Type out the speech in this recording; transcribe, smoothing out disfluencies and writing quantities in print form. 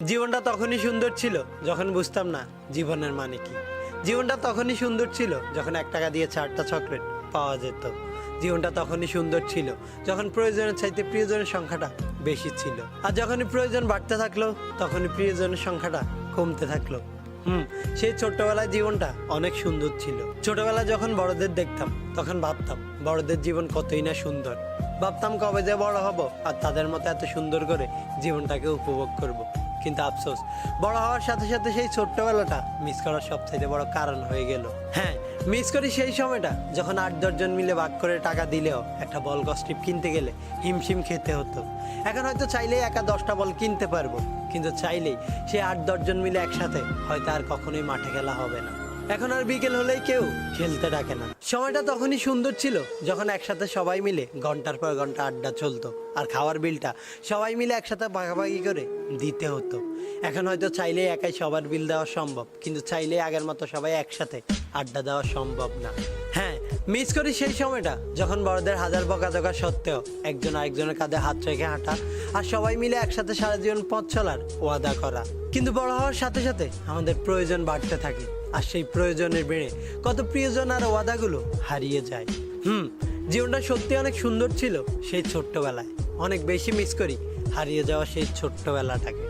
জীবনটা তখনই সুন্দর ছিল যখন বুঝতাম না জীবনের মানে কি। জীবনটা তখনই সুন্দর ছিল যখন 1 টাকা দিয়ে 4টা চকলেট পাওয়া যেত। জীবনটা তখনই সুন্দর ছিল যখন প্রয়োজনের চাইতে প্রিয়জনের সংখ্যাটা বেশি ছিল। আর যখনই প্রয়োজন বাড়তে থাকলো তখনই প্রিয়জনের সংখ্যাটা কমতে থাকলো। সেই ছোট্টবেলায় জীবনটা অনেক সুন্দর ছিল। ছোটবেলায় যখন বড়দের দেখতাম তখন ভাবতাম বড়দের জীবন কতই না সুন্দর। ভাবতাম কবে যে বড় হব আর তাদের মতো এত সুন্দর করে জীবনটাকে উপভোগ করব। কিন্তু আফসোস, বড় হওয়ার সাথে সাথে সেই ছোট্টবেলাটা মিস করার সবথেকে বড় কারণ হয়ে গেল। হ্যাঁ, মিস করি সেই সময়টা যখন 8-10 জন মিলে ভাগ করে টাকা দিলেও একটা বল স্ট্রিপ কিনতে গেলে হিমশিম খেতে হতো। এখন হয়তো চাইলেই একা 10টা বল কিনতে পারবো, কিন্তু চাইলেই সে 8-10 জন মিলে একসাথে হয়তো আর কখনোই মাঠে খেলা হবে না। এখন আর বিকেল হলেই কেউ খেলতে ডাকে না। সময়টা তখনই সুন্দর ছিল যখন একসাথে সবাই মিলে ঘন্টার পর ঘন্টা আড্ডা চলতো, আর খাওয়ার বিলটা সবাই মিলে একসাথে ভাগাভাগি করে দিতে হতো। এখন হয়তো চাইলেই একাই সবার বিল দেওয়া সম্ভব, কিন্তু চাইলেই আগের মতো সবাই একসাথে আড্ডা দেওয়া সম্ভব না। হ্যাঁ, মিস করি সেই সময়টা যখন বড়দের হাজার বকাঝকা সত্ত্বেও একজন আরেকজনের কাঁধে হাত রেখে হাঁটা আর সবাই মিলে একসাথে সারা জীবন পথ চলার ওয়াদা করা। কিন্তু বড় হওয়ার সাথে সাথে আমাদের প্রয়োজন বাড়তে থাকে, আর সেই প্রয়োজনের বেড়ে কত প্রিয়জন আর ওয়াদাগুলো হারিয়ে যায়। জীবনটা সত্যি অনেক সুন্দর ছিল সেই ছোট্টবেলায়। অনেক বেশি মিস করি হারিয়ে যাওয়া সেই ছোট্টবেলাটাকে।